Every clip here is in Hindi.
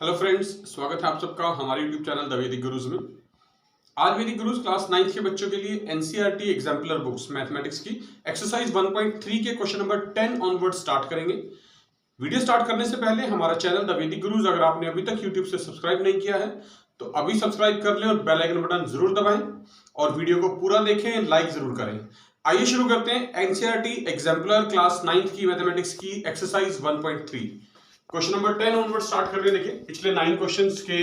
हेलो फ्रेंड्स, स्वागत है आप सबका हमारे यूट्यूब चैनल द वैदिक गुरुज में। आज वैदिक गुरुज क्लास 9th के बच्चों के लिए एनसीईआरटी एग्जाम्पलर बुक्स मैथमेटिक्स की एक्सरसाइज 1.3 के क्वेश्चन नंबर 10 ऑनवर्ड स्टार्ट करेंगे। वीडियो स्टार्ट करने से पहले हमारा चैनल द वैदिक गुरुज अगर आपने अभी तक यूट्यूब से सब्सक्राइब नहीं किया है तो अभी सब्सक्राइब कर लें और बेल आइकन बटन जरूर दबाएं और वीडियो को पूरा देखें, लाइक जरूर करें। आइए शुरू करते हैं एनसीईआरटी एग्जाम्पलर क्लास 9th की मैथमेटिक्स की exercise 1.3 question number 10 onward start कर रहे हैं। देखिए पिछले 9 क्वेश्चंस के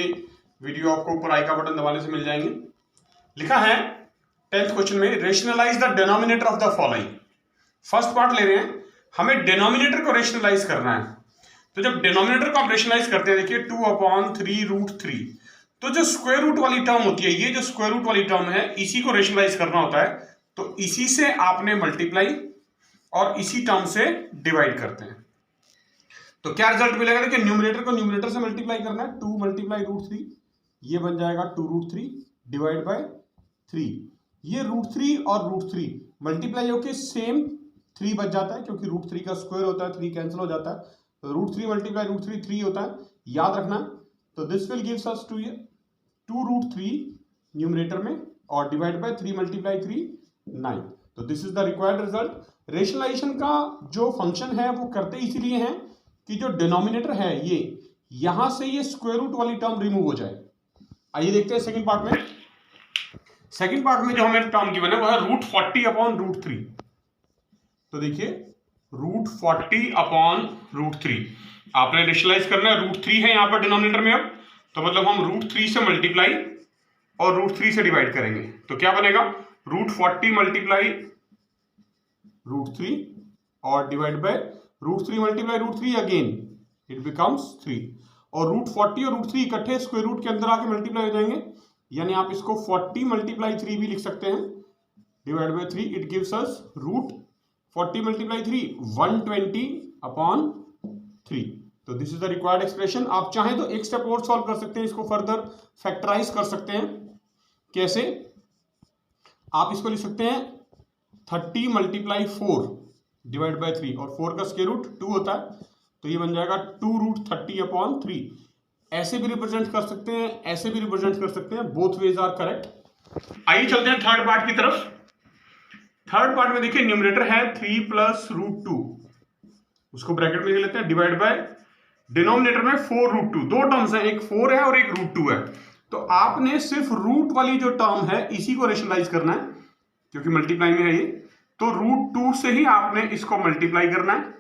वीडियो आपको ऊपर आई का बटन दबाने से मिल जाएंगे। लिखा है 10th क्वेश्चन में rationalise the denominator of the following. First part ले रहे हैं, हमें डिनोमिनेटर को रेशनलाइज करना है। तो जब डिनोमिनेटर को आप रेशनलाइज करते हैं, देखिए 2/3√3, तो जो स्क्वायर रूट वाली टर्म होती है, ये जो स्क्वायर रूट वाली टर्म है, इसी को रेशनलाइज करना होता है। तो इसी से आपने मल्टीप्लाई और इसी टर्म से डिवाइड करते हैं। तो क्या रिजल्ट मिलेगा? देखिए न्यूमरेटर को न्यूमरेटर से मल्टीप्लाई करना है, 2 × √3, ये बन जाएगा 2√3 डिवाइड बाय 3। ये √3 और √3 मल्टीप्लाई होकर सेम 3 बच जाता है, क्योंकि √3 का स्क्वायर होता है, 3 कैंसिल हो जाता है। तो √3 × √3 3 होता है, याद रखना। तो this will gives us 2√3 numerator में और डिवाइड बाय 3 × 3 9। तो this is the required result. Rationalisation का जो फंक्शन है वो करते इसलिए हैं कि जो डिनोमिनेटर है ये यहां से ये स्क्वायर रूट वाली टर्म रिमूव हो जाए। आइए देखते हैं सेकंड पार्ट में। सेकंड पार्ट में जो हमें टर्म गिवन है वो है √40/√3। तो देखिए √40/√3 आपने रेशनलाइज करना है। √3 है यहां पर डिनोमिनेटर में, अब तो मतलब हम √3 से मल्टीप्लाई और √3 से डिवाइड करेंगे। तो क्या बनेगा? √40 × √3 और divide by √3 × √3 again it becomes 3। और √40 और √3 इकट्ठे स्क्वायर रूट के अंदर आके मल्टीप्लाई हो जाएंगे, यानी आप इसको 40 × 3 भी लिख सकते हैं divide by 3। It gives us √40 × 3 120/3। तो this is the required expression. आप चाहें तो एक स्टेप और सॉल्व कर सकते हैं, इसको फर्दर फैक्टराइज कर सकते हैं। कैसे? आप इसको लिख सकते हैं 30 × 4 डिवाइड बाय 3, और 4 का स्क्वायर रूट 2 होता है, तो ये बन जाएगा 2√30/3। ऐसे भी रिप्रेजेंट कर सकते हैं, ऐसे भी रिप्रेजेंट कर सकते हैं, बोथ वेज आर करेक्ट। आइए चलते हैं थर्ड पार्ट की तरफ। थर्ड पार्ट में देखिए न्यूमरेटर है 3 + √2, उसको ब्रैकेट में ले लेते हैं, डिवाइड बाय डिनोमिनेटर में 4√2। दो टर्म्स हैं, एक 4 है और एक √2 है। तो आपने सिर्फ रूट वाली जो टर्म है इसी को रेशनलाइज करना है, क्योंकि मल्टीप्लाई में है ये। तो √2 से ही आपने इसको मल्टीप्लाई करना है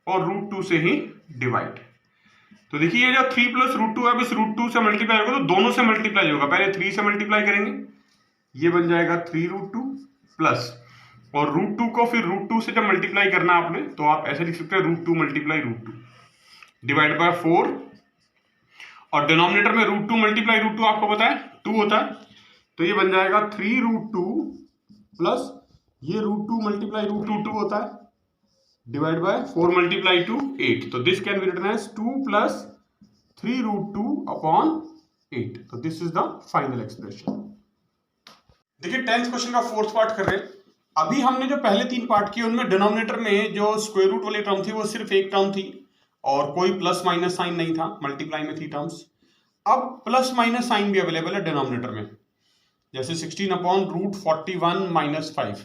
और √2 से ही डिवाइड। तो देखिए ये जो 3 + √2 है, अब इस √2 से मल्टीप्लाई होगा तो दोनों से मल्टीप्लाई होगा। पहले 3 से मल्टीप्लाई करेंगे, ये बन जाएगा 3√2 प्लस, और √2 को फिर √2 से जब मल्टीप्लाई करना आपने तो आप ऐसे लिख सकते हैं √2 × √2 डिवाइड बाय 4। और डिनोमिनेटर में √2 × √2 आपको पता है 2 होता है, तो ये बन जाएगा 3√2 प्लस ये √2 × √2 2 होता है, डिवाइड बाय 4 × 2 8। तो this can be written as 2 + 3√2/8। तो this is the final expression. देखिए 10th क्वेश्चन का फोर्थ पार्ट कर रहे हैं। अभी हमने जो पहले 3 पार्ट किए उनमें डिनोमिनेटर में जो स्क्वायर रूट वाली टर्म थी वो सिर्फ एक टर्म थी और कोई प्लस माइनस साइन नहीं था, मल्टीप्लाई में थी टर्म्स। अब प्लस माइनस साइन भी अवेलेबल है डिनोमिनेटर में, जैसे 16/√41 - 5।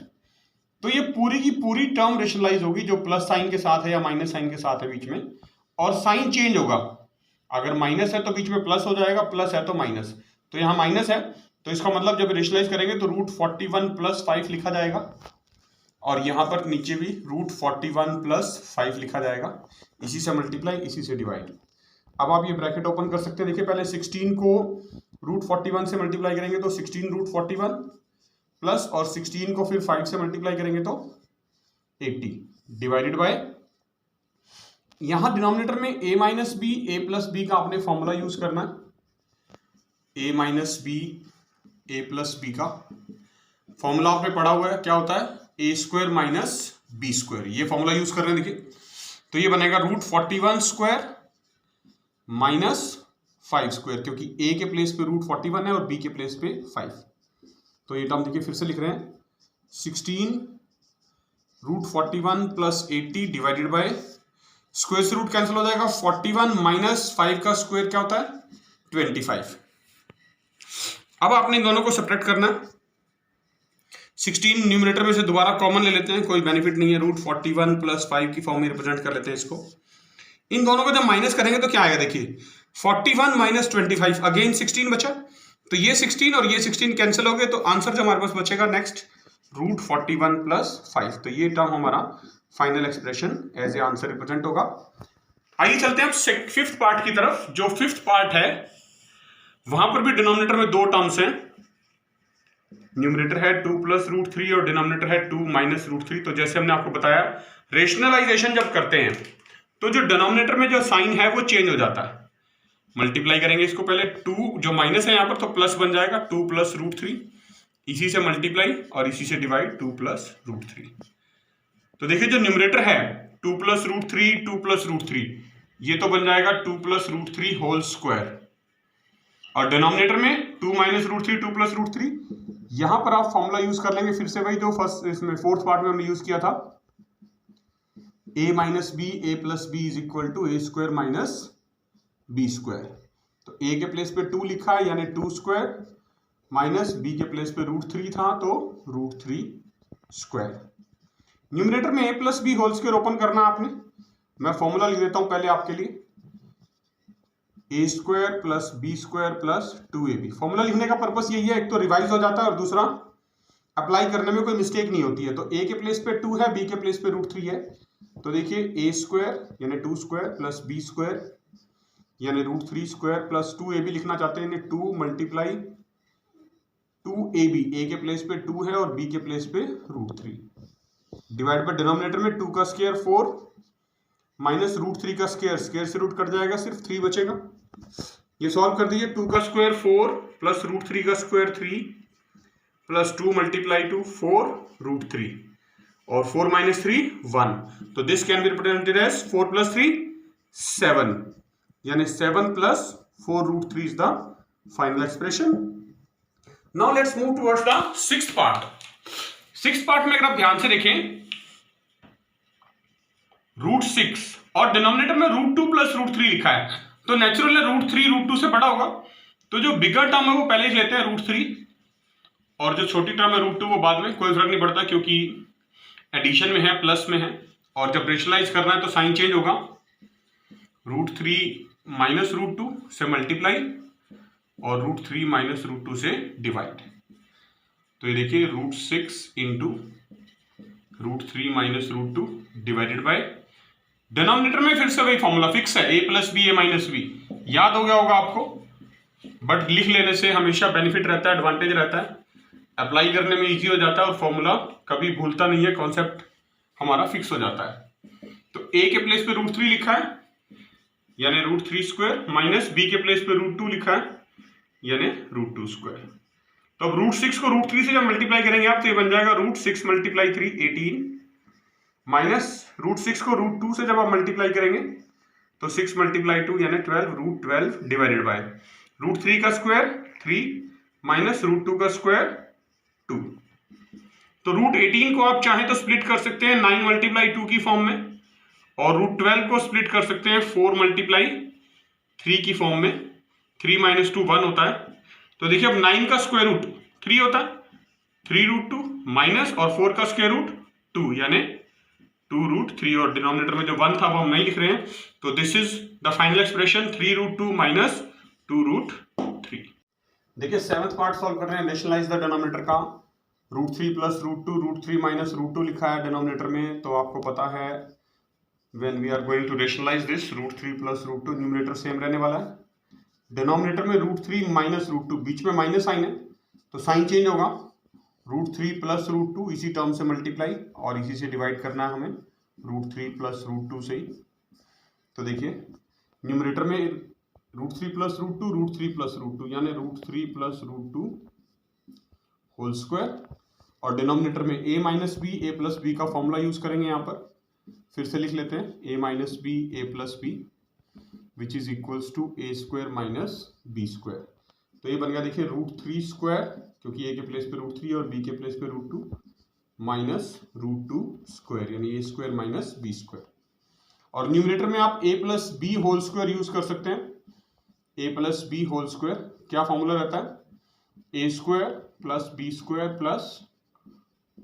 तो ये पूरी की पूरी टर्म रेशनलाइज होगी जो प्लस साइन के साथ है या माइनस साइन के साथ है बीच में, और साइन चेंज होगा। अगर माइनस है तो बीच में प्लस हो जाएगा, प्लस है तो माइनस। तो यहाँ माइनस है तो इसका मतलब जब रेशनलाइज करेंगे तो √41 + 5 लिखा जाएगा, और यहाँ पर नीचे भी √41 + 5 लिखा जाएगा। इसी से मल्टीप्लाई, इसी से डिवाइड। अब आप ये ब्रैकेट ओपन कर सकते हैं। देखिए पहले 16 को √41 से मल्टीप्लाई करेंगे तो 16√41 प्लस, और 16 को फिर 5 से मल्टीप्लाई करेंगे तो 80 डिवाइडेड बाय, यहां डिनोमिनेटर में a - b a + b का आपने फॉर्मूला यूज करना है। a - b a + b का फॉर्मूला आपने पढ़ा हुआ है, क्या होता है? a² - b²। ये फॉर्मूला यूज कर रहे हैं। देखिए तो ये बनेगा √41² - 5², क्योंकि a के प्लेस पे √41 है और b के प्लेस पे 5। तो ये टर्म देखिए फिर से लिख रहे हैं, 16 √41 + 80 डिवाइडेड बाय स्क्वायर से रूट कैंसिल हो जाएगा, 41 माइनस 5 का स्क्वायर क्या होता है 25। अब आपने इन दोनों को सब्ट्रैक्ट करना है। 16 न्यूमरेटर में से दोबारा कॉमन ले लेते हैं, कोई बेनिफिट नहीं है, रूट 41 प्लस 5 की फॉर्म में रिप्रेजेंट कर लेते हैं इसको। इन दोनों को जब माइनस करेंगे तो क्या आएगा, देखिए 41 माइनस 25, अगेन 16 बचा, तो ये 16 और ये 16 कैंसिल हो गए, तो आंसर जो हमारे पास बचेगा नेक्स्ट रूट 41 प्लस 5। तो ये टर्म हमारा final expression as a answer represent होगा। आइए चलते हैं अब फिफ्थ पार्ट की तरफ। जो फिफ्थ पार्ट है वहां पर भी डिनोमिनेटर में दो टर्म्स हैं, न्यूमरेटर है 2 प्लस रूट 3 और डिनोमिनेटर है 2 माइनस रूट 3। तो जैसे हमने आपको बताया रेशनलाइजेशन जब करते हैं तो जो डिनोमिनेटर में जो साइन है वो चेंज हो जाता है। मल्टीप्लाई करेंगे इसको, पहले 2 जो माइनस है यहाँ पर तो प्लस बन जाएगा 2 प्लस रूट 3, इसी से मल्टीप्लाई और इसी से डिवाइड 2 प्लस रूट 3। तो देखिए जो न्यूमरेटर है 2 प्लस रूट 3 2 प्लस रूट 3, ये तो बन जाएगा 2 प्लस रूट 3 होल स्क्वायर, और डिनोमिनेटर में 2 माइनस रूट 3 2 प्लस रूट 3। यहां पर आप फॉर्मूला यूज कर लेंगे फिर से वही जो फर्स्ट इसमें फोर्थ पार्ट में हमने यूज किया था, a minus b a plus b is equal to a square minus B square. तो a के प्लेस पे 2 लिखा है यानी 2 स्क्वायर, माइनस b के प्लेस पे रूट 3 था तो रूट 3 स्क्वायर। न्यूमरेटर में a plus b whole square open करना आपने, मैं फॉर्मूला लिख देता हूं पहले आपके लिए, a square plus B square plus 2ab। Formula लिखने का पर्पस यही है, एक तो रिवाइज हो जाता है और दूसरा अप्लाई करने में कोई मिस्टेक नहीं होती है। तो a के प्लेस पे 2 है, b के प्लेस पे रूट 3 है, तो देखिए ए स्क्वायर यानी 2 स्क्वायर प्लस बी स्क्वायर यानी रूट 3 स्क्वायर प्लस 2ab लिखना चाहते हैं, 2 मल्टीप्लाई 2ab, a के प्लेस पे 2 है और b के प्लेस पे रूट 3, डिवाइड बाय डिनोमिनेटर में 2 का स्क्वायर 4 माइनस रूट 3 का स्क्वायर, स्क्वायर से रूट कट जाएगा, सिर्फ 3 बचेगा। ये सॉल्व कर दीजिए, 2 का स्क्वायर 4 प्लस रूट 3 का स्क्वायर 3 प्लस 2 मल्टीप्लाई 2 4 रूट 3 और 4 माइनस 3 1। तो this can be represented as 4 plus 3 7 यानी 7 plus 4 root 3 is the final expression. Now let's move towards the sixth part. Sixth part में अगर आप ध्यान से देखें रूट 6 और डिनोमिनेटर में रूट 2 प्लस रूट 3 लिखा है, तो नेचुरल रूट 3 रूट 2 से बड़ा होगा, तो जो बिगर टर्म है वो पहले ही लेते हैं रूट 3 और जो छोटी टर्म है रूट 2 वो बाद में, कोई फर्क नहीं पड़ता क्योंकि एडिशन में है प्लस में है, और जब रेशनलाइज करना है तो साइन चेंज होगा, रूट 3 माइनस रूट 2 से मल्टीप्लाई और रूट 3 माइनस रूट 2 से डिवाइड। तो ये देखिए root 6 into root 3 minus root 2 divided by denominator में फिर से वही फॉर्मूला फिक्स है, a plus b a minus b, याद हो गया होगा आपको, बट लिख लेने से हमेशा बेनिफिट रहता है, एडवांटेज रहता है, अप्लाई करने में इजी हो जाता है और फॉर्मूला कभी भूलता नहीं है, कॉन्सेप्ट हमारा फिक्स हो जाता है। तो a के प्लेस पे रूट 3 लिखा है यानी रूट 3 स्क्वायर माइनस b के प्लेस पे रूट 2 लिखा है यानी रूट 2 स्क्वायर। तो अब रूट 6 को रूट 3 से जब मल्टीप्लाई करेंगे आप तो ये बन जाएगा रूट 6 मल्टीप्लाई 3 18 माइनस रूट 6 को रूट 2 से जब आप मल्टीप्लाई करेंगे तो 6 मल्टीप्लाई 2 यानी 12 रूट 12 डिवाइडेड बाय रूट 3 का स्क्वायर 3 माइनस रूट 2 का स्क्वायर 2। तो रूट 18 को आप चाहें तो स्प्लिट कर सकते हैं 9 मल्टीप्लाई 2 की फॉर्म में, और रूट 12 को स्प्लिट कर सकते हैं 4 मल्टीप्लाई 3 की फॉर्म में, 3 माइनस 2 1 होता है। तो देखिए अब 9 का स्क्वायर रूट 3 होता है, 3 रूट 2 माइनस और 4 का स्क्वायर रूट 2 यानी 2 रूट 3, और डिनोमिनेटर में जो 1 था वो हम नहीं लिख रहे हैं, तो this is the final expression 3 root 2 minus 2 root 3। देखिए सेवंथ पार्ट सॉल्व कर रहे हैं, रेशनलाइज द डिनोमिनेटर का, root 3 plus root 2 root 3 minus root 2 लिखा है डिनोमिनेटर में, तो आपको पता है when we are going to rationalise this root 3 plus root 2 numerator same रहने वाला है, डिनोमिनेटर में रूट 3 माइनस रूट 2, बीच में माइनस साइन है तो साइन चेंज होगा, रूट 3 प्लस रूट 2 इसी टर्म से मल्टीप्लाई और इसी से डिवाइड करना है हमें रूट 3 प्लस रूट 2 से ही। तो देखिए न्यूमरेटर में root 3 plus root 2 root 3 plus root 2 यानी root 3 plus root 2 whole square, और डिनोमिनेटर में a minus b a plus b का फॉर्मूला यूज करेंगे, यहाँ पर फिर से लिख लेते हैं a minus b a plus b which is equals to a square minus B square. तो ये बन गया देखिए रूट 3 स्क्वायर क्योंकि a के प्लेस पे रूट 3 और b के प्लेस पे रूट 2 माइनस रूट 2 स्क्वायर यानी a square minus B square. और न्यूमरेटर में आप a plus b whole square use कर सकते हैं। a plus b whole square क्या फॉर्मूला रहता है, a square plus B square plus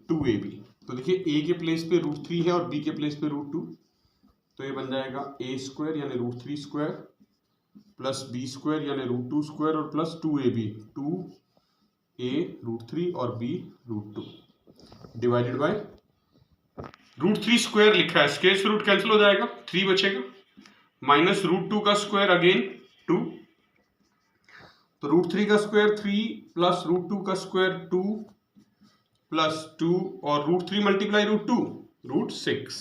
2ab। तो देखिए a के प्लेस पे √3 है और b के प्लेस पे √2, तो ये बन जाएगा a स्क्वायर यानी √3 स्क्वायर प्लस b स्क्वायर यानी √2 स्क्वायर और प्लस 2ab, 2a √3 और b √2 डिवाइडेड बाय √3 स्क्वायर लिखा है, स्क्वायर से रूट कैंसिल हो जाएगा, 3 बचेगा, माइनस √2 का स्क्वायर अगेन 2, तो √3 का स्क्वायर 3 प्लस √2 का स्क्वायर 2 प्लस 2 और √3 मल्टीप्लाई √2 √6,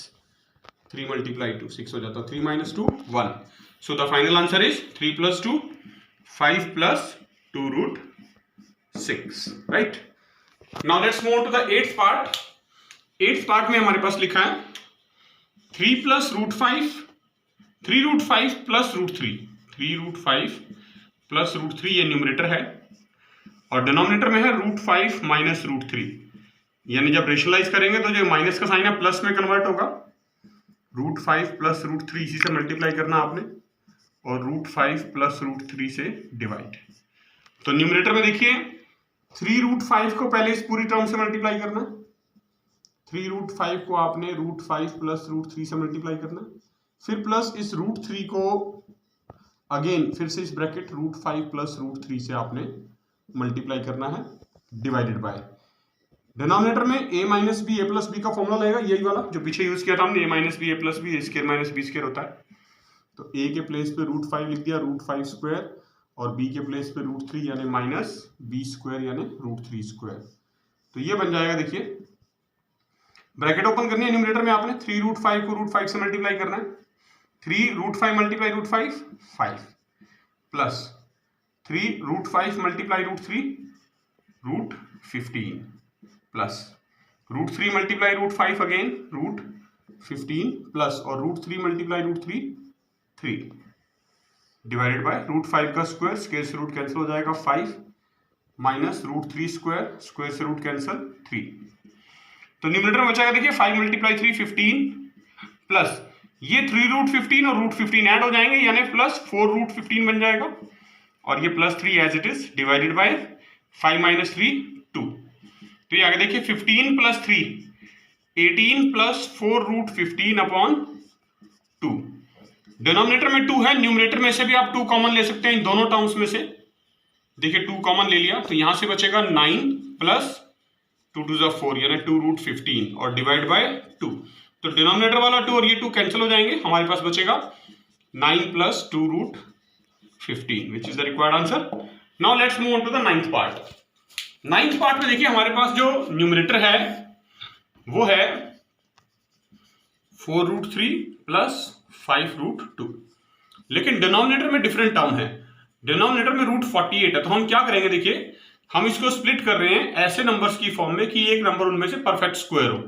3 मल्टीप्लाई 2 6 हो जाता है, 3 minus 2 1। So the final answer is 3 plus 2 5 plus 2 √6, right. Now let's move to the 8th part. 8th part में हमारे पास लिखा है 3 प्लस √5, 3 √5 प्लस √3, 3 √5 प्लस √3 ये न्यूमरेटर है और डिनोमिनेटर में है √5 माइनस √3, यानी जब रेशनलाइज करेंगे तो जो माइनस का साइन है प्लस में कन्वर्ट होगा, √5 प्लस √3 इसी से मल्टीप्लाई करना आपने और √5 प्लस √3 से डिवाइड। तो न्यूमरेटर में देखिए 3 √5 को पहले इस पूरी टर्म से मल्टीप्लाई करना है, 3 √5 को आपने √5 प्लस √3 से मल्टीप्लाई करना है, फिर प्लस इस √3 को अगेन फिर से इस ब्रैकेट √5 प्लस √3 से आपने मल्टीप्लाई करना है, डिवाइडेड बाय डिनोमिनेटर में a minus b a plus b का फॉर्मूला लगेगा, यही वाला जो पीछे यूज किया था हमने, a minus b a plus B, a square minus B square होता है। तो a के प्लेस पे √5 लिख दिया, √5 स्क्वायर, और b के प्लेस पे √3 यानी माइनस b स्क्वायर यानी √3 स्क्वायर। तो ये बन जाएगा, देखिए ब्रैकेट ओपन करनी है, न्यूमरेटर में आपने 3 √5 को √5 से मल्टीप्लाई करना है, 3 √5 multiply √5 5 plus 3 √5 multiply √3 √15 plus √3 multiply √5 again √15 plus और √3 मल्टीप्लाई √3 3 डिवाइडेड बाय √5 का स्क्वायर, स्क्वायर से रूट कैंसिल हो जाएगा 5 माइनस √3 स्क्वायर, स्क्वायर से रूट कैंसिल 3। तो न्यूमरेटर में बचाएगा देखिए 5 मल्टीप्लाई 3 15 प्लस ये 3 √15 और √15 ऐड हो जाएंगे यानी प्लस 4 √15 बन जाएगा और ये plus 3 as it is divided by 5 minus 3 2। तो ये आगे देखिए 15 प्लस 3 18 प्लस 4 √15 अपॉन 2। डिनोमिनेटर में 2 है, न्यूमरेटर में से भी आप 2 कॉमन ले सकते हैं इन दोनों टर्म्स में से। देखिए 2 कॉमन ले लिया तो यहां से बचेगा 9 प्लस 2 2 जा 4 यानी 2 √15 और डिवाइड बाय 2। तो डिनोमिनेटर वाला 2 और ये 2 कैंसिल हो जाएंगे, हमारे पास बचेगा 9 plus 2 √15 which is the required answer. Now let's move on to the 9th part. 9th part में देखिए हमारे पास जो न्यूमरेटर है वो है 4 √3 प्लस 5 √2, लेकिन डिनोमिनेटर में डिफरेंट टर्म है, डिनोमिनेटर में √48 है। तो हम क्या करेंगे, देखिए हम इसको स्प्लिट कर रहे हैं ऐसे नंबर्स की फॉर्म में कि एक नंबर उनमें से परफेक्ट स्क्वायर हो,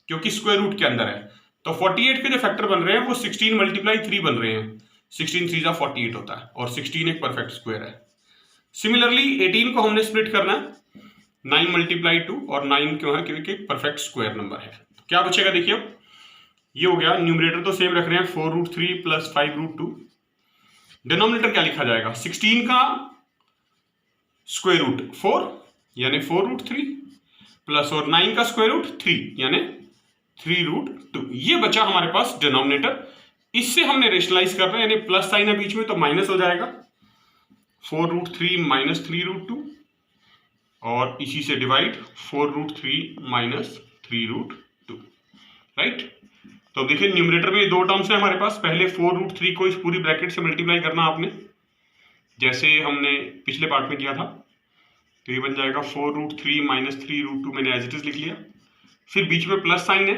क्योंकि स्क्वायर रूट के अंदर है। तो 48 के जो फैक्टर बन रहे हैं वो 16 मल्टीप्लाई 3 बन रहे हैं, 16 3 जा 48 होता है और 16 एक परफेक्ट स्क्वायर है। सिमिलरली 18 को हमने स्प्लिट करना है 9 मल्टीप्लाई 2 और 9 क्यों है, क्योंकि परफेक्ट स्क्वायर नंबर है। तो क्या बचेगा, देखिए अब ये हो गया, न्यूमरेटर तो सेम रख रहे हैं 4 √3 प्लस 5 √2। डिनोमिनेटर क्या लिखा जाएगा, 16 का स्क्वायर रूट 4 यानी 4 √3 प्लस और 9 का स्क्वायर रूट 3 यानी 3 √2। ये बचा हमारे पास डिनोमिनेटर, इससे हमने रेशनलाइज कर रहे हैं यानी प्लस साइन है बीच में तो माइनस हो जाएगा 4 √3 माइनस 3 √2 और इसी से डिवाइड 4 √3 माइनस 3 √2, राइट। तो देखिए न्यूमरेटर में 2 टर्म्स है हमारे पास, पहले 4 √3 को इस पूरी ब्रैकेट से मल्टीप्लाई करना आपने, जैसे हमने पिछले पार्ट में किया था। तो ये बन जाएगा 4 √3 माइनस 3 √2, मैंने एज इट इज लिख लिया, फिर बीच में प्लस साइन है।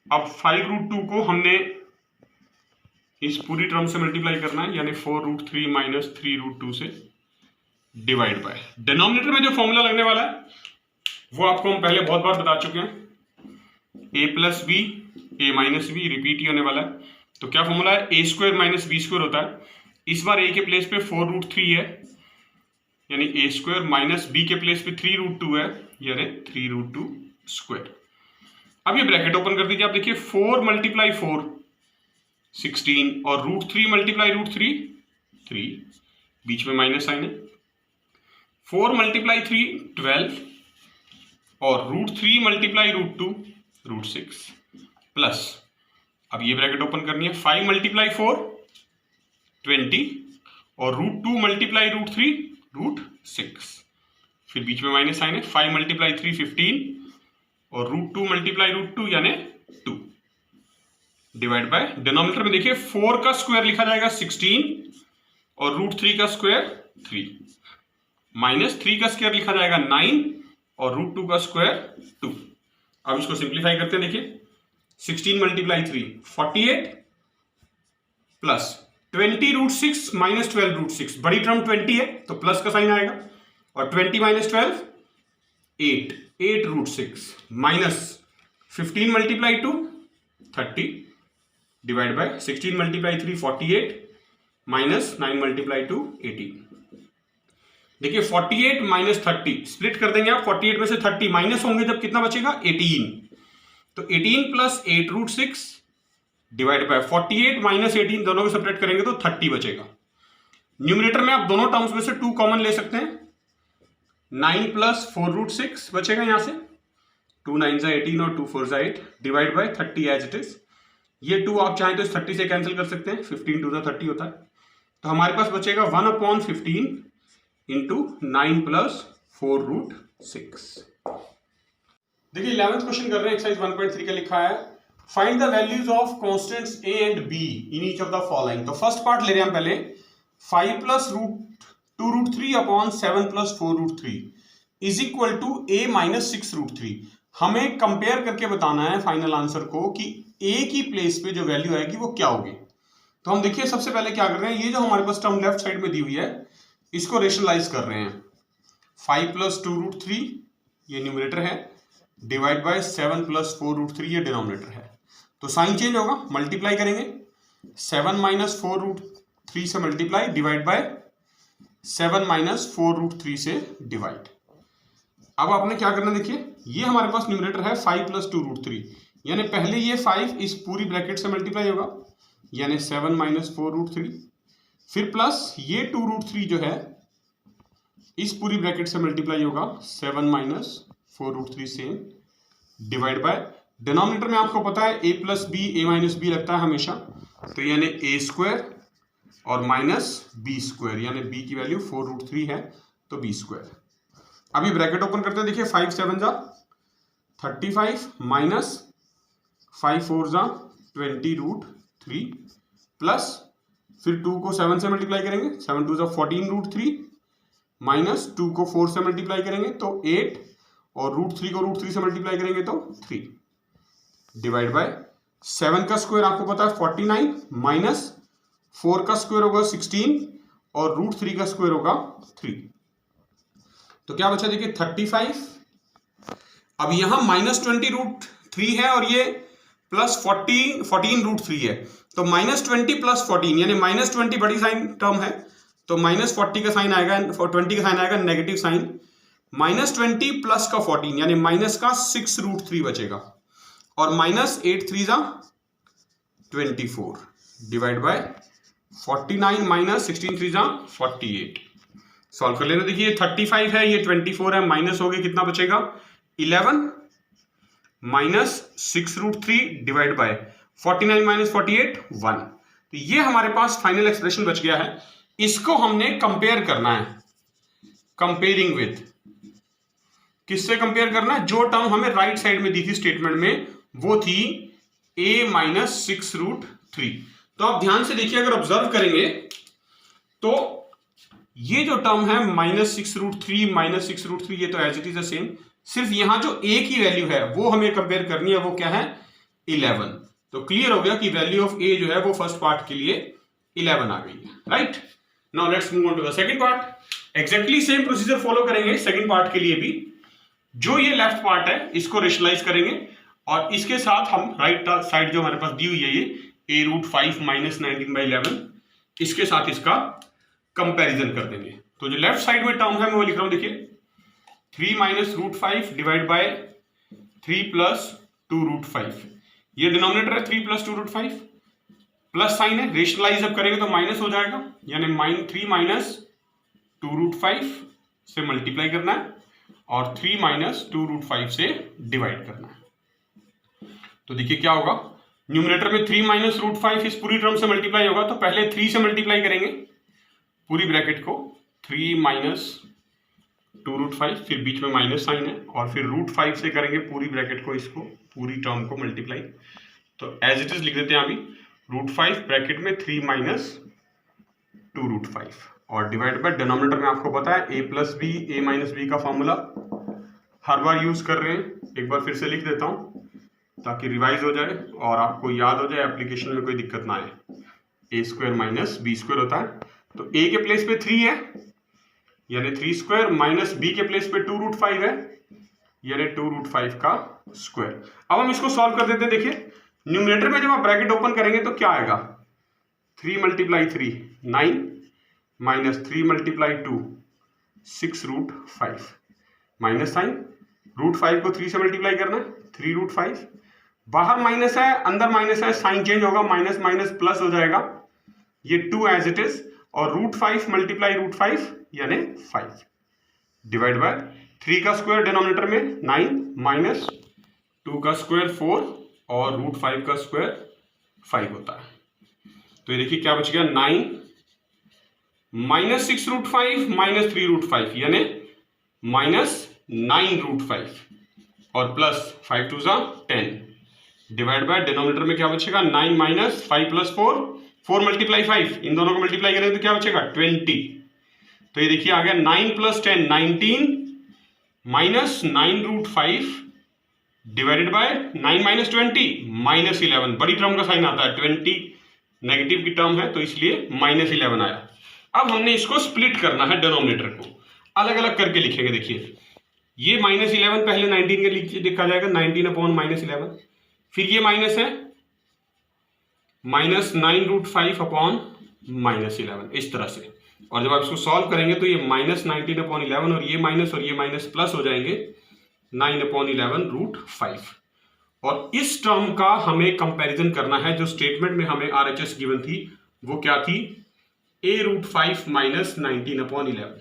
अब 5 √2 को हमने इस पूरी टर्म से मल्टीप्लाई करना है यानी 4 √3 माइनस 3 √2 से डिवाइड बाय डिनोमिनेटर में जो फॉर्मूला लगने वाला है वो आपको हम पहले बहुत बार बता चुके हैं, a plus B a minus B, repeat ही होने वाला है। तो क्या फॉर्मूला है, a square minus B square होता है, इस बार a के प्लेस पे 4 √3 है यानी a स्क्वायर माइनस b के प्लेस पे 3 √2 है यानी 3 √2 स्क्वायर। अब ये ब्रैकेट ओपन कर दीजिए, आप देखिए 4 मल्टीप्लाई 4 16 और √3 मल्टीप्लाई √3 3, बीच में माइनस साइन है। 4 मल्टीप्लाई 3 12 और √3 मल्टीप्लाई √2 √6 प्लस, अब ये ब्रैकेट ओपन करनी है, 5 मल्टीप्लाई 4 20 और √2 मल्टीप्लाई √3 √6, फिर बीच में माइनस साइन है। 5 मल्टीप्लाई 3 15 और √2 मल्टीप्लाई √2 यानी 2 डिवाइड बाय, डिनोमिनेटर में देखिए 4 का स्क्वायर लिखा जाएगा 16 और √3 का स्क्वायर 3, माइनस 3 का स्क्वायर लिखा जाएगा 9 और √2 का स्क्वायर 2। अब इसको सिंप्लीफाई करते हैं, देखिए 16 मल्टीप्लाई 3 48 प्लस 20 √6 माइनस 12 √6, बड़ी टर्म 20 है तो प्लस का साइन आएगा, और 20 minus 12 8 √6 minus 15 multiply 2 30 divide by 16 multiply 3 48 minus 9 multiply 2 18। देखिए 48 माइनस 30 स्प्लिट कर देंगे आप, 48 में से 30 माइनस होंगे जब कितना बचेगा 18, तो 18 प्लस 8 √6 डिवाइड बाय 48 माइनस 18, दोनों को सेपरेट करेंगे तो 30 बचेगा। न्यूमरेटर में आप दोनों टर्म्स में से 2 कॉमन ले सकते हैं, 9 प्लस 4 √6 बचेगा यहां से, 2 9 18 और 2 4 8 divide by 30 as it is. ये 2 आप चाहें तो इस 30 से कैंसिल कर सकते हैं, 15 2 30 होता है, तो हमारे पास बचेगा 1/15 इंटू 9 प्लस 4 √6। देखिए 11th क्वेश्चन कर रहे हैं, एक्सरसाइज 1.3 का लिखा है, find the values of constants a and b in each of the following. तो फर्स्ट पार्ट ले रहे हैं हम पहले, 5 plus √2 √3 upon 7 plus 4 √3 is equal to a minus 6 √3। हमें कंपेयर करके बताना है फाइनल आंसर को कि a की प्लेस पे जो वैल्यू आएगी वो क्या होगी। तो हम देखिए सबसे पहले क्या कर रहे हैं, ये जो हमारे पास टर्म लेफ्ट साइड में दी हुई है इसको रेशनलाइज कर रहे हैं। 5 प्लस 2 √3 ये न्यूमरेटर है, डिवाइड बाय 7 प्लस 4 √3 ये डिनोमिनेटर है, तो साइन चेंज होगा, मल्टीप्लाई करेंगे 7 माइनस 4 √3 से मल्टीप्लाई डिवाइड बाय 7 माइनस 4 √3 से डिवाइड। अब आपने क्या करना, देखिए ये हमारे पास न्यूमरेटर है 5 प्लस 2 √3, यानी पहले ये 5 इस पूरी ब्रैकेट से मल्टीप्लाई होगा यानी 7 माइनस 4 √3, फिर प्लस ये 2 √3 जो है इस पूरी ब्रैकेट से मल्टीप्लाई होगा 7 माइनस 4 √3 से डिवाइड बाय, डिनोमिनेटर में आपको पता है a plus B a minus b लगता है हमेशा, तो यानी a स्क्वायर और माइनस b स्क्वायर, यानी b की वैल्यू 4 √3 है तो b स्क्वायर। अभी ब्रैकेट ओपन करते हैं, देखिए 5 7 जा 35 माइनस 5 4 जा 20 √3 प्लस फिर 2 को 7 से मल्टीप्लाई करेंगे, 7 2 जा 14 √3 माइनस 2 को 4 से मल्टीप्लाई करेंगे तो 8 और √3 को √3 से मल्टीप्लाई करेंगे तो 3 डिवाइड बाय 7 का स्क्वायर आपको पता है 49 माइनस 4 का स्क्वायर होगा 16 और √3 का स्क्वायर होगा 3, तो क्या बचा देखिए 35। अब यहां माइनस 20 √3 है और ये प्लस 14 √3 है, तो माइनस 20 प्लस 14 यानी माइनस 20 बड़ी साइन टर्म है तो माइनस 40 का साइन आएगा, 20 का साइन आएगा नेगेटिव साइन, माइनस 20 प्लस का 14 यानी माइनस का 6 √3 बचेगा, और माइनस 8 3 जा 24 डिवाइड बाय 49 माइनस 16 3 जा 48। सॉल्व कर लेना, देखिए 35 है ये 24 है, माइनस हो गया कितना बचेगा 11 माइनस 6 √3 डिवाइड बाय 49 माइनस 48 1, तो ये हमारे पास फाइनल एक्सप्रेशन बच गया है। इसको हमने कंपेयर करना है, कंपेयरिंग विद, किससे कंपेयर करना है, जो टर्म हमें राइट साइड में दी थी स्टेटमेंट में वो थी a माइनस 6 √3। तो आप ध्यान से देखिए, अगर ऑब्जर्व करेंगे तो ये जो टर्म है माइनस 6 √3 माइनस 6 √3 ये तो as it is the same, सिर्फ यहां जो a की वैल्यू है वो हमें कंपेयर करनी है, वो क्या है 11। तो क्लियर हो गया कि वैल्यू ऑफ a जो है वो फर्स्ट पार्ट के लिए 11 आ गई है, right. Now let's move on to the second part. Exactly same procedure follow करेंगे सेकंड पार्ट के लिए भी। जो ये लेफ्ट पार्ट है इसको रेशनलाइज करेंगे और इसके साथ हम राइट साइड जो हमारे पास दी हुई है ये a√5 माइनस 19/11 इसके साथ इसका कंपैरिजन कर देंगे। तो जो लेफ्ट साइड में टर्म है मैं वो लिख रहा हूं, देखिए 3 माइनस √5 डिवाइड बाय 3 प्लस 2 √5, ये डिनोमिनेटर है 3 प्लस 2 √5 प्लस साइन है, रेशनलाइज अब करेंगे तो माइनस हो जाएगा, यानी 3 माइनस 2√5 से मल्टीप्लाई करना है और 3 माइनस 2√5 से डिवाइड करना है। तो देखिए क्या होगा, न्यूमरेटर में 3 माइनस √5 इस पूरी टर्म से मल्टीप्लाई होगा, तो पहले 3 से मल्टीप्लाई करेंगे पूरी ब्रैकेट को, 3 माइनस 2√5, फिर बीच में माइनस साइन है, और फिर √5 से करेंगे पूरी ब्रैकेट को, इसको पूरी टर्म को मल्टीप्लाई। तो एज इट इज लिख देते हैं अभी, √5 ब्रैकेट में 3 माइनस 2√5 और डिवाइड बाय डिनोमिनेटर में आपको पता है a plus B a minus b का फॉर्मूला हर बार यूज कर रहे हैं, एक बार फिर से लिख देता हूं ताकि रिवाइज हो जाए और आपको याद हो जाए, एप्लीकेशन में कोई दिक्कत ना आए। a² माइनस b² होता है, तो a के प्लेस पे 3 है यानी 3² माइनस b के प्लेस पे 2√5 है यानी 2√5 का स्क्वायर। अब हम इसको सॉल्व कर देते हैं। देखिए न्यूमरेटर में जब आप ब्रैकेट ओपन करेंगे तो क्या आएगा, 3 × 3 9 माइनस 3 × 2 6√5 माइनस साइन, √5 को 3 से मल्टीप्लाई करना है 3√5, बाहर माइनस है अंदर माइनस है, साइन चेंज होगा, माइनस माइनस प्लस हो जाएगा, ये 2 एज इट इज, और √5 मल्टीप्लाई √5 यानी 5 डिवाइड बाय 3 का स्क्वायर डिनोमिनेटर में 9 माइनस 2 का स्क्वायर 4 और √5 का स्क्वायर 5 होता है। तो ये देखिए क्या बच गया, 9 माइनस 6√5 माइनस 3√5 यानी माइनस 9√5 और प्लस 5 2 10 डिवाइड बाय डिनोमिनेटर में क्या बचेगा, 9 माइनस 5 प्लस 4 4 मल्टीप्लाई 5, इन दोनों को मल्टीप्लाई करेंगे तो क्या बचेगा 20। तो ये देखिए आ गया 9 plus 10 19 minus 9√5 divided by 9 minus 20 minus 11, बड़ी टर्म का साइन आता है, 20 नेगेटिव की टर्म है तो इसलिए माइनस 11 आया। अब हमने इसको स्प्लिट करना है, डिनोमिनेटर को अलग अलग करके लिखेंगे। देखिए ये माइनस 11 पहले 19 के लिखा जाएगा, 19 अपॉन माइनस 11, फिर ये माइनस है माइनस 9√5 अपॉन माइनस 11 इस तरह से, और जब आप इसको सॉल्व करेंगे तो ये माइनस 19 अपॉन 11 और ये माइनस प्लस हो जाएंगे 9 अपॉन 11√5। और इस टर्म का हमें कंपैरिजन करना है, जो स्टेटमेंट में हमें RHS गिवन थी वो क्या थी, a√5 माइनस 19 अपॉन 11।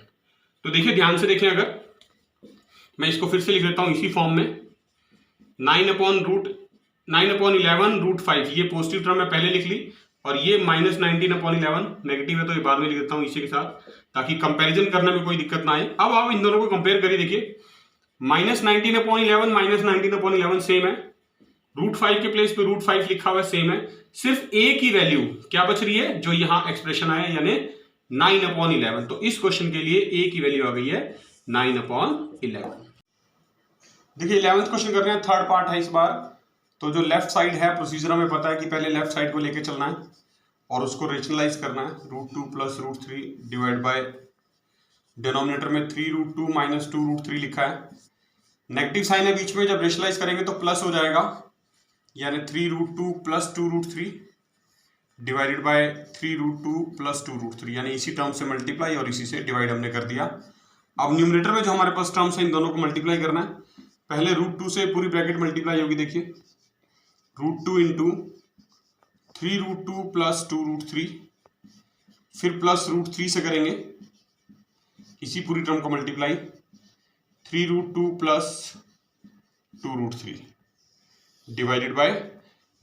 तो देखिए ध्यान से देखें, अगर मैं इसको फिर से लिख देता हूं इसी फॉर्म में, 9 अपॉन 11√5, ये पॉजिटिव टर्म मैं पहले लिख ली, और ये माइनस 19 अपॉन 11 नेगेटिव है तो ये बाद में लिख देता हूं इसी के साथ, ताकि कंपैरिजन करने में कोई दिक्कत ना आए। अब आप इन दोनों को कंपेयर करिए, देखिए minus 19 upon 11 minus 19 upon 11 same है, √5 के प्लेस पे √5 लिखा हुआ है सेम है, सिर्फ a की वैल्यू क्या बच रही है, जो यहां एक्सप्रेशन आया यानी 9 अपॉन 11। तो इस क्वेश्चन के लिए a की वैल्यू आ गई है 9 अपॉन 11। देखिए 11th क्वेश्चन कर रहे हैं, थर्ड पार्ट है इस बार। तो जो लेफ्ट साइड है, प्रोसीजर हमें पता है कि पहले लेफ्ट साइड को लेके चलना है और उसको रेशनलाइज करना है, √2 प्लस √3 डिवाइड बाय डिनोमिनेटर में 3√2 माइनस 2√3 लिखा है, नेगेटिव साइन है बीच में, जब रेशनलाइज करेंगे तो प्लस हो जाएगा यानी 3√2 प्लस 2√3 डिवाइडेड बाय 3√2 प्लस 2√3, यानी इसी टर्म से मल्टीप्लाई और इसी से डिवाइड हमने कर दिया। अब न्यूमरेटर में जो हमारे पास टर्म्स है इन दोनों को मल्टीप्लाई करना है, पहले √2 से पूरी ब्रैकेट मल्टीप्लाई होगी, देखिए √2 इंटू 3√2 प्लस 2√3, फिर प्लस √3 से करेंगे इसी पूरी टर्म को multiply, 3√2 plus 2√3 divided by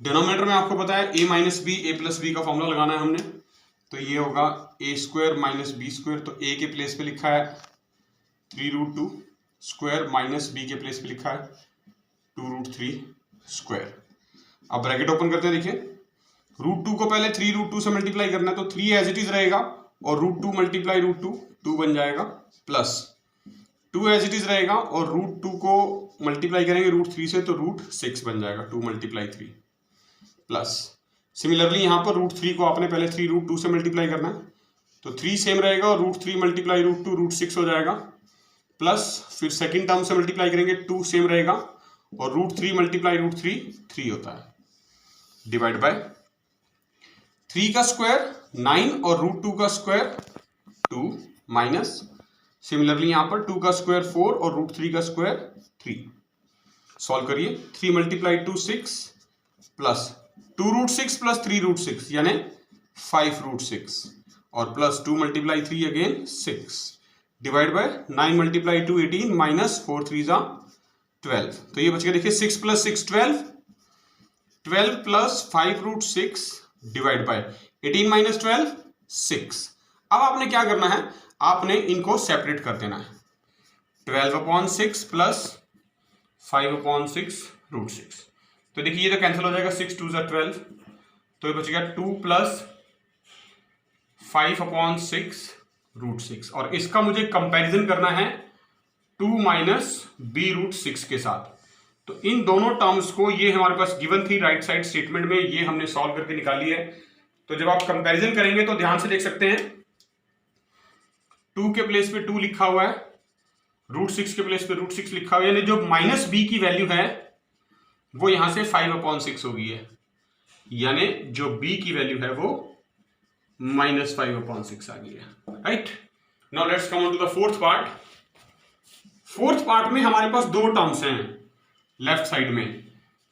denominator में आपको पता है a minus b a plus b का फॉर्मूला लगाना है हमने, तो ये होगा a² माइनस b², तो a के प्लेस पे लिखा है 3√2 स्क्वायर माइनस b के प्लेस पे लिखा है 2√3 स्क्वायर। अब ब्रैकेट ओपन करते हैं, देखिए √2 को पहले 3√2 से मल्टीप्लाई करना है, तो 3 एज इट इज रहेगा और √2 मल्टीप्लाई √2 2 बन जाएगा, प्लस 2 एज इट इज रहेगा और √2 को मल्टीप्लाई करेंगे √3 से तो √6 बन जाएगा, 2 मल्टीप्लाई 3 प्लस सिमिलरली यहाँ पर √3 को आपने पहले 3√2 से मल्टीप्लाई करना है, तो 3 सेम रहेगा और √3 मल्टीप्लाई √2 √6 हो जाएगा, प्लस फिर सेकंड टर्म से मल्टीप्लाई करेंगे 2 सेम रहेगा और √3 मल्टीप्लाई √3 3 होता है, डिवाइड बाय 3 का स्क्वायर 9 और √2 का स्क्वायर 2 माइनस सिमिलरली यहाँ पर 2 का स्क्वायर 4 और √3 का स्क्वायर 3। सॉल्व करिए, 3 मल्टीप्लाई 2 6 प्लस 2√6 प्लस 3√6 यानी 5√6 और plus 2 multiply 3 again 6 divide by 9 multiply 2 18 minus 4 3 12। तो ये बच गया देखिए 6 plus 6 12, 12 plus 5√6 divide by 18 minus 12 6। अब आपने क्या करना है, आपने इनको सेपरेट कर देना है। 12/6 प्लस 5/6√6। तो देखिए ये तो कैंसिल हो जाएगा, 6 2 12, तो ये बचेगा 2 प्लस 5/6√6 और इसका मुझे कंपैरिजन करना है 2 माइनस b√6 के साथ। तो इन दोनों टर्म्स को, ये हमारे पास गिवन थी राइट साइड स्टेटमेंट में, ये हमने सॉल्व करके निकाली है। तो जब आप कंपैरिजन करेंगे तो ध्यान से देख सकते हैं 2 के प्लेस पे 2 लिखा हुआ है, √6 के प्लेस पे √6 लिखा हुआ है, यानी जो माइनस b की वैल्यू है वो यहां से 5/6 हो गई है, यानी जो b की वैल्यू है वो माइनस 5/6 आ गई है। Right, now let's come on to the fourth part. Fourth part में हमारे पास दो टर्म्स हैं लेफ्ट साइड में,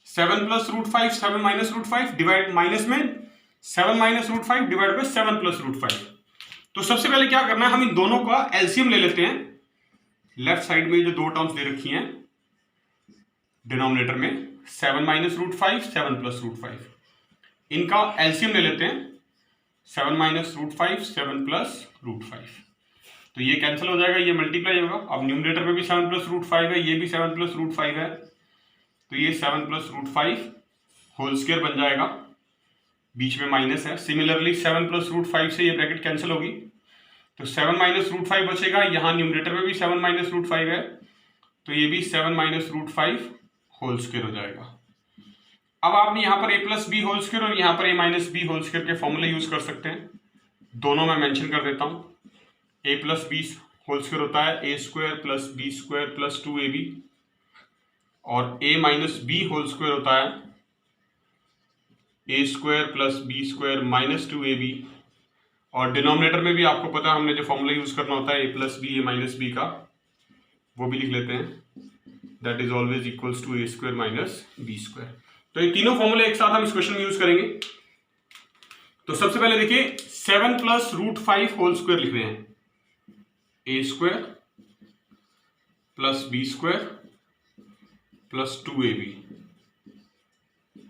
7 प्लस √5 7 माइनस √5 डिवाइड माइनस में 7 माइनस √5 डिवाइड बाय 7 प्लस √5। तो सबसे पहले क्या करना है, हम इन दोनों का एलसीएम ले लेते हैं। लेफ्ट साइड में जो दो टर्म्स दे रखी हैं डिनोमिनेटर में, 7 माइनस √5 7 प्लस √5, इनका एलसीएम ले लेते हैं। 7 माइनस √5 7 प्लस √5, तो ये कैंसिल हो जाएगा, ये मल्टीप्लाई होगा। अब न्यूमरेटर में भी 7 प्लस √5 है, ये भी 7 प्लस √5 है, तो ये 7 प्लस √5 होल स्क्वायर बन जाएगा, बीच में माइनस है। सिमिलरली 7 प्लस √5 से ये ब्रैकेट कैंसिल होगी, तो 7 माइनस √5 बचेगा। यहाँ न्यूमरेटर में भी 7 माइनस √5 है, तो ये भी 7 माइनस √5 होल स्क्वायर हो जाएगा। अब आपने यहाँ पर a plus b whole square और यहाँ पर a minus b whole square के फॉर्मूले यूज कर सकते हैं। दोनों मैं मेंशन कर देता हूँ। a plus b whole square होता है a square plus B square plus 2ab, और a minus b whole square होता है a square plus B square minus 2ab, और डिनोमिनेटर में भी आपको पता है हमने जो फॉर्मूला यूज करना होता है a plus B a minus b का, वो भी लिख लेते हैं, that is always equals to a square minus B square. तो ये तीनों फॉर्मूले एक साथ हम इस क्वेश्चन में यूज करेंगे। तो सबसे पहले देखिए 7 प्लस √5 होल स्क्वायर लिख रहे हैं, a square plus B square plus 2ab।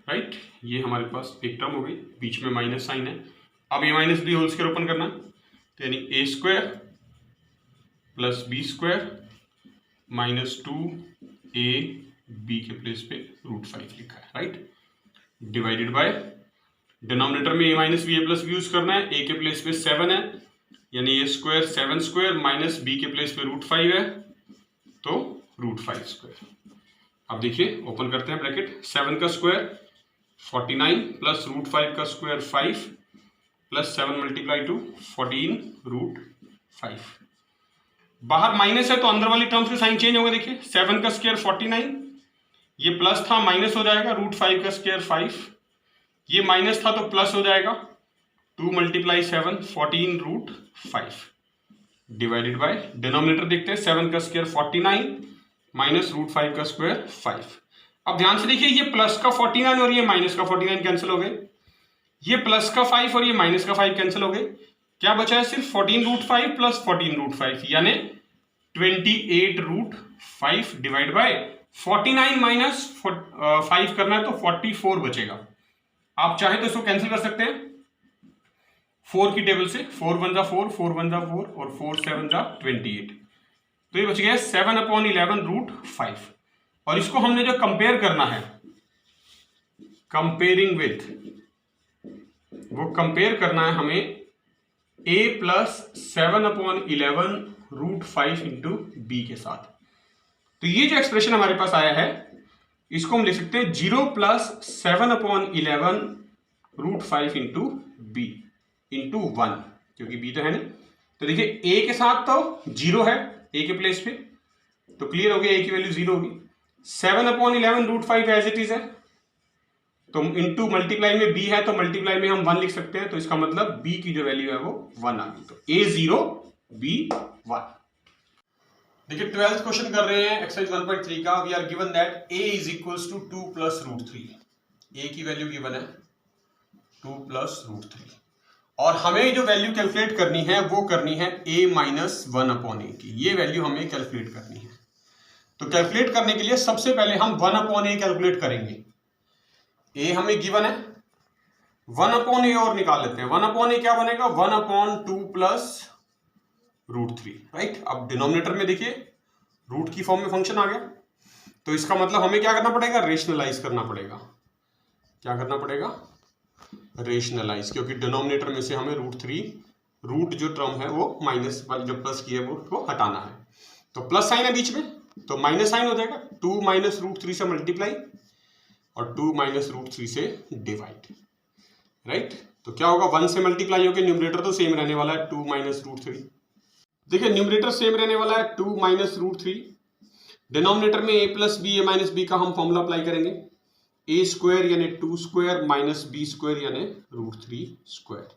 Right, ये हमारे पास एक टर्म हो गई, बीच में माइनस साइन है। अब ये minus b whole square open करना है, तो यानी a square plus B square minus 2ab के प्लेस पे √5 लिखा है। राइट, डिवाइडेड बाय डिनोमिनेटर में a minus b a plus b use करना है, a के प्लेस पे 7 है, यानी a square 7 square minus b के प्लेस पे √5 है, तो √5 स्क्वायर। अब देखिए ओपन करते हैं ब्रैकेट, 7 का स्क्वायर 49 प्लस √5 का स्क्वायर 5 प्लस 7 मल्टीप्लाई 2 14√5। बाहर माइनस है तो अंदर वाली टर्म्स के साइन चेंज होगा। देखिए 7 का स्क्वायर 49, ये प्लस था माइनस हो जाएगा, √5 का स्क्वायर 5, ये माइनस था तो प्लस हो जाएगा, 2 मल्टीप्लाई 7 14√5 डिवाइडेड बाय डिनोमिनेटर देखते हैं, 7 का स्क्वायर 49 माइनस √5 का स्क्वायर 5। अब ध्यान से देखिए ये प्लस का 49 और ये माइनस का 49 कैंसिल हो गए, ये प्लस का 5 और ये माइनस का 5 कैंसिल हो गए, क्या बचा है सिर्फ 14√5 प्लस 14√5 यानी 28√5 डिवाइड बाय 49 माइनस 5 करना है तो 44 बचेगा। आप चाहे तो इसको कैंसिल कर सकते हैं 4 की टेबल से, 4 1 जा 4 4 1 जा 4 और 4 7 जा 28, तो ये बच गया 7/11√5। और इसको हमने जो कंपेयर करना है, कंपेयरिंग विथ, वो कंपेयर करना है हमें a प्लस 7/11√5 इंटू बी के साथ। तो ये जो एक्सप्रेशन हमारे पास आया है इसको हम लिख सकते हैं 0 प्लस 7/11√5 इंटू बी इंटू 1, क्योंकि b तो है नहीं। तो देखिए a के साथ तो 0 है, a के प्लेस पे, तो क्लियर हो गया a की वैल्यू 0 होगी। 7/11√5 एज इट इज है, तो इंटू मल्टीप्लाई में b है तो मल्टीप्लाई में हम 1 लिख सकते हैं, तो इसका मतलब b की जो वैल्यू है वो 1 आ गई, तो a 0 b 1। देखिए 12th क्वेश्चन कर रहे हैं एक्सरसाइज 1.3 का। We are given that a is equals to 2 plus √3। A की वैल्यू गिवन है 2 प्लस रूट 3 और हमें जो वैल्यू कैलकुलेट करनी है वो करनी है a माइनस 1/a की। ये वैल्यू हमें कैलकुलेट करनी है। तो कैलकुलेट करने के लिए सबसे पहले हम 1/a कैलकुलेट करेंगे। a हमें गिवन है, 1/a और निकाल लेते हैं। 1/a क्या बनेगा, 1/2 प्लस रूट 3, राइट। अब डिनोमिनेटर में देखिए रूट की फॉर्म में फंक्शन आ गया, तो इसका मतलब हमें क्या करना पड़ेगा, रेशनलाइज करना पड़ेगा। क्या करना पड़ेगा, रेशनलाइज, क्योंकि डिनोमिनेटर में से हमें रूट 3 रूट जो टर्म है वो माइनस वाली जो प्लस की है वो हटाना है। तो प्लस साइन है बीच में, तो माइनस साइन हो जाएगा। 2 माइनस रूट 3 से मल्टीप्लाई और 2 माइनस रूट 3 से डिवाइड, राइट। तो क्या होगा, 1 से मल्टीप्लाई होकर न्यूमरेटर तो सेम रहने वाला है 2 माइनस रूट 3। देखिए न्यूमरेटर सेम रहने वाला है 2 माइनस रूट 3। डिनोमिनेटर में a plus b a minus b का हम फॉर्मूला अप्लाई करेंगे। a स्क्वायर यानी 2 स्क्वायर माइनस बी स्क्वायर यानी रूट 3 स्क्वायर।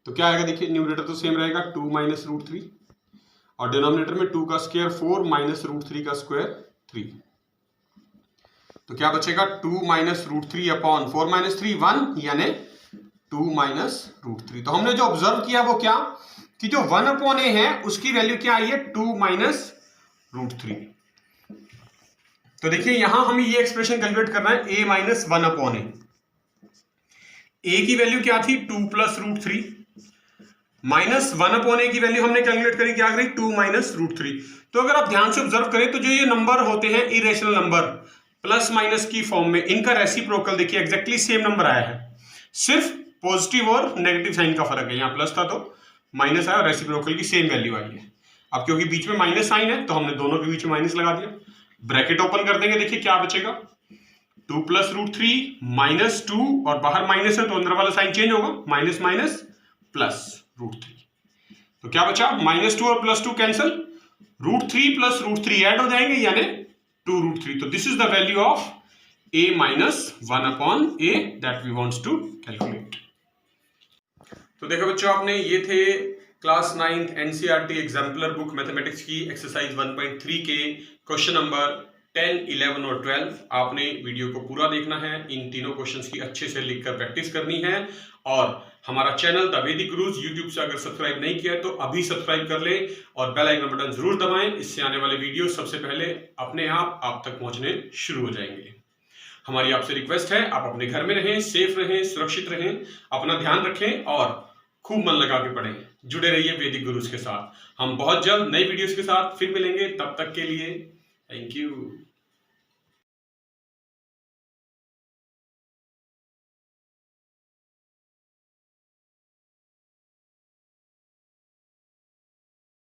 तो क्या आएगा, देखिए न्यूमरेटर तो सेम रहेगा 2 माइनस रूट 3 और डिनोमिनेटर में 2 का स्क्वायर 4 माइनस रूट 3 का स्क्वायर 3। तो क्या बचेगा, 2 माइनस रूट 3 अपॉन 4 माइनस 3 1 यानी 2 माइनस रूट 3। तो हमने जो ऑब्जर्व किया वो क्या, कि जो 1/a है उसकी वैल्यू क्या आई है, 2 माइनस रूट 3। तो देखिए यहां हमें ये एक्सप्रेशन कैलकुलेट करना है a माइनस 1/a। a की वैल्यू क्या थी, 2 प्लस रूट 3 माइनस 1/a की वैल्यू हमने कैलकुलेट करी, क्या करी, 2 माइनस रूट 3। तो अगर आप ध्यान से ऑब्जर्व करें तो जो ये नंबर होते हैं इरेशनल नंबर प्लस माइनस की फॉर्म में, इनका रेसिप्रोकल देखिए एग्जैक्टली सेम नंबर आया है, सिर्फ पॉजिटिव और नेगेटिव साइन का फर्क है। यहाँ प्लस था तो माइनस आया और रेसिप्रोकल की सेम वैल्यू आई है। अब क्योंकि बीच में माइनस साइन है तो हमने दोनों के बीच में माइनस लगा दिया। ब्रैकेट ओपन कर देंगे, देखिए क्या बचेगा, 2 प्लस रूट 3 माइनस 2 और बाहर माइनस है तो अंदर वाला साइन चेंज होगा, माइनस माइनस प्लस रूट 3। तो क्या बचा, माइनस 2 और plus 2 cancel, root 3 plus root 3 add हो जाएंगे यानी 2 रूट 3। तो this is the value of a minus 1/a that we wants to calculate. तो देखो बच्चों, आपने ये थे class 9 NCERT exemplar book mathematics की एक्सरसाइज 1.3 के क्वेश्चन नंबर 10, 11 और 12। आपने वीडियो को पूरा देखना है, इन तीनों क्वेश्चंस की अच्छे से लिखकर प्रैक्टिस करनी है। और हमारा चैनल द वैदिक गुरुज यूट्यूब से अगर सब्सक्राइब नहीं किया है तो अभी सब्सक्राइब कर ले और बेल आइकन बटन जरूर दबाएं। इससे आने वाले वीडियो सबसे पहले अपने आप तक पहुंचने शुरू हो जाएंगे। हमारी आपसे रिक्वेस्ट है, आप अपने घर में रहें, सेफ रहें, सुरक्षित रहें, अपना ध्यान रखें और खूब मन लगा के पढ़ें। जुड़े रहिए वैदिक गुरुज के साथ। हम बहुत जल्द नई वीडियोस के साथ फिर मिलेंगे, तब तक के लिए थैंक यू।